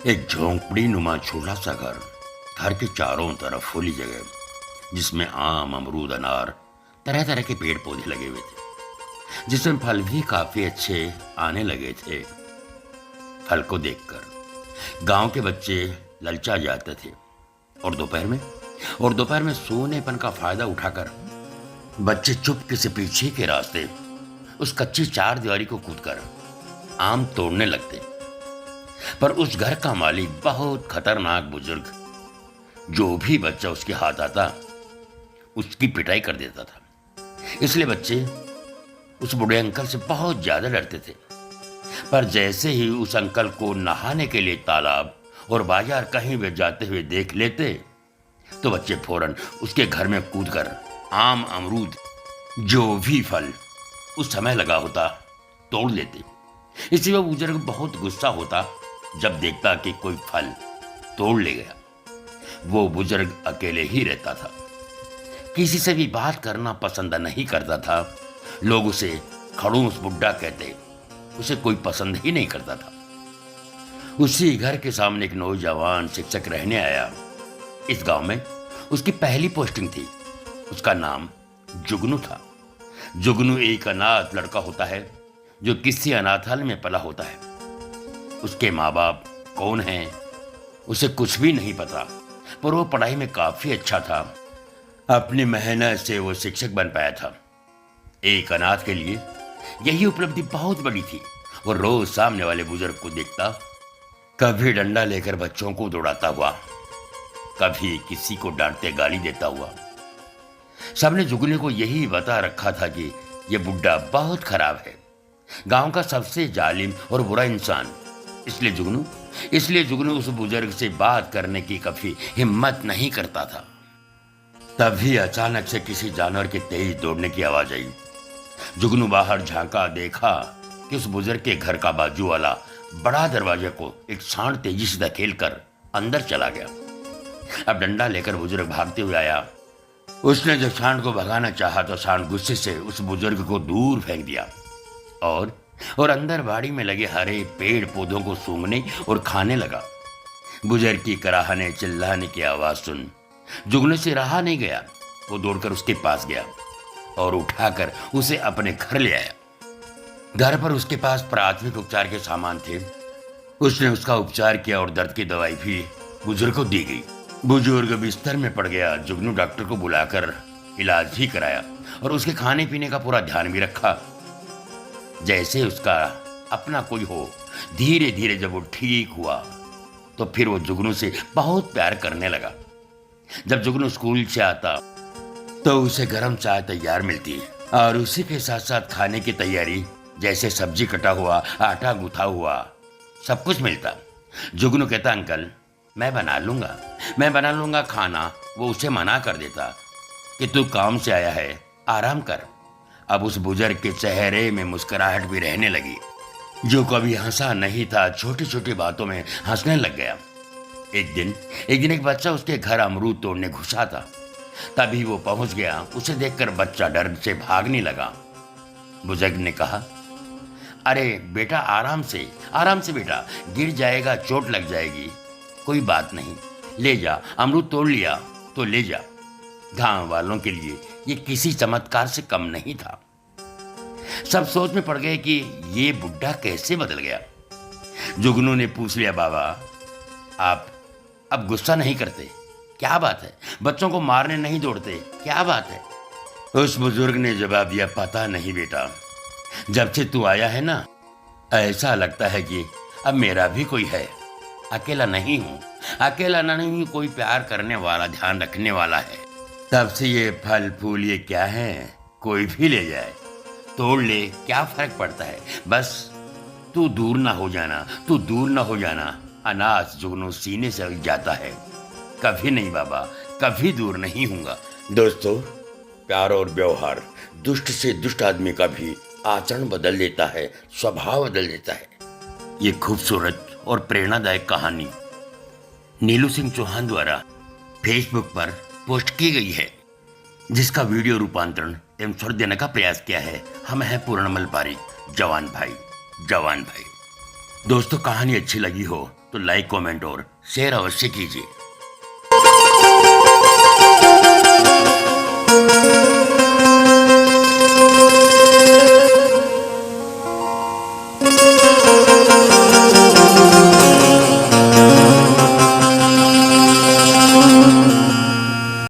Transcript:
एक झोंपड़ी नुमा छोटा सा घर के चारों तरफ खुली जगह जिसमें आम अमरूद अनार तरह तरह के पेड़ पौधे लगे हुए थे, जिसमें फल भी काफी अच्छे आने लगे थे। फल को देखकर गांव के बच्चे ललचा जाते थे और दोपहर में सोनेपन का फायदा उठाकर बच्चे चुपके से पीछे के रास्ते उस कच्ची चार दीवारी को कूदकर आम तोड़ने लगते। पर उस घर का मालिक बहुत खतरनाक बुजुर्ग, जो भी बच्चा उसके हाथ आता उसकी पिटाई कर देता था। इसलिए बच्चे उस बूढ़े अंकल से बहुत ज्यादा डरते थे। पर जैसे ही उस अंकल को नहाने के लिए तालाब और बाजार कहीं भी जाते हुए देख लेते तो बच्चे फौरन उसके घर में कूदकर आम अमरूद जो भी फल उस समय लगा होता तोड़ लेते। इसलिए वो बुजुर्ग बहुत गुस्सा होता जब देखता कि कोई फल तोड़ ले गया। वो बुजुर्ग अकेले ही रहता था, किसी से भी बात करना पसंद नहीं करता था। लोग उसे खड़ूस बुड्ढा कहते, उसे कोई पसंद ही नहीं करता था। उसी घर के सामने एक नौजवान शिक्षक रहने आया। इस गांव में उसकी पहली पोस्टिंग थी। उसका नाम जुगनू था। जुगनू एक अनाथ लड़का होता है जो किसी अनाथालय में पला होता है। उसके माँ बाप कौन हैं उसे कुछ भी नहीं पता, पर वो पढ़ाई में काफी अच्छा था। अपनी मेहनत से वो शिक्षक बन पाया था। एक अनाथ के लिए यही उपलब्धि बहुत बड़ी थी। वो रोज सामने वाले बुजुर्ग को देखता, कभी डंडा लेकर बच्चों को दौड़ाता हुआ, कभी किसी को डांटते गाली देता हुआ। सबने जुगनू को यही बता रखा था कि यह बुड्ढा बहुत खराब है, गांव का सबसे जालिम और बुरा इंसान। इसलिए जुगनू उस बुजुर्ग से बात करने की कभी हिम्मत नहीं करता था। तभी अचानक से किसी जानवर के तेज दौड़ने की आवाज आई। जुगनू बाहर झांका, देखा कि उस बुजुर्ग के घर का बाजू वाला बड़ा दरवाजे को एक सांड तेजी से धकेल कर अंदर चला गया। अब डंडा लेकर बुजुर्ग भागते हुए आया। उसने जब सांड को भगाना चाहा तो सांड गुस्से से उस बुजुर्ग को दूर फेंक दिया और अंदर बाड़ी में लगे हरे पेड़ पौधों को सूंघने और खाने लगा। बुजुर्ग की कराहने चिल्लाने की आवाज सुन जुगनू से रहा नहीं गया। वो दौड़कर उसके पास गया और उठाकर उसे अपने घर ले आया। घर पर उसके पास प्राथमिक उपचार के सामान थे। उसने उसका उपचार किया और दर्द की दवाई भी बुजुर्ग को दी गई। बुजुर्ग बिस्तर में पड़ गया। जुगनू डॉक्टर को बुलाकर इलाज भी कराया और उसके खाने पीने का पूरा ध्यान भी रखा, जैसे उसका अपना कोई हो। धीरे धीरे जब वो ठीक हुआ तो फिर वो जुगनू से बहुत प्यार करने लगा। जब जुगनू स्कूल से आता तो उसे गर्म चाय तैयार मिलती और उसी के साथ साथ खाने की तैयारी, जैसे सब्जी कटा हुआ, आटा गूथा हुआ, सब कुछ मिलता। जुगनू कहता, अंकल मैं बना लूंगा खाना। वो उसे मना कर देता कि तू काम से आया है, आराम कर। अब उस बुजुर्ग के चेहरे में मुस्कुराहट भी रहने लगी। जो कभी हंसा नहीं था, छोटी छोटी बातों में हंसने लग गया। एक दिन एक बच्चा उसके घर अमरूद तोड़ने घुसा था। तभी वो पहुंच गया। उसे देखकर बच्चा डर से भागने लगा। बुजुर्ग ने कहा, अरे बेटा आराम से बेटा, गिर जाएगा, चोट लग जाएगी, कोई बात नहीं, ले जा, अमरूद तोड़ लिया तो ले जा। गांव वालों के लिए ये किसी चमत्कार से कम नहीं था। सब सोच में पड़ गए कि ये बुड्ढा कैसे बदल गया। जुगनू ने पूछ लिया, बाबा आप अब गुस्सा नहीं करते, क्या बात है? बच्चों को मारने नहीं दौड़ते, क्या बात है? उस बुजुर्ग ने जवाब दिया, पता नहीं बेटा, जब से तू आया है ना, ऐसा लगता है कि अब मेरा भी कोई है। अकेला नहीं हूं, कोई प्यार करने वाला, ध्यान रखने वाला है। तब से ये फल फूल ये क्या है, कोई भी ले जाए, तोड़ ले, क्या फर्क पड़ता है, बस तू दूर ना हो जाना। अनाथ जुगनू सीने से लग जाता है, कभी नहीं बाबा, कभी दूर नहीं हूँगा। दोस्तों, प्यार और व्यवहार दुष्ट से दुष्ट आदमी का भी आचरण बदल देता है, स्वभाव बदल देता है। ये खूबसूरत और प्रेरणादायक कहानी नीलू सिंह चौहान द्वारा फेसबुक पर पोस्ट की गई है, जिसका वीडियो रूपांतरण एवं स्वर देने का प्रयास किया है हम हैं पूर्णमल पारी, जवान भाई। दोस्तों, कहानी अच्छी लगी हो तो लाइक, कमेंट और शेयर अवश्य कीजिए।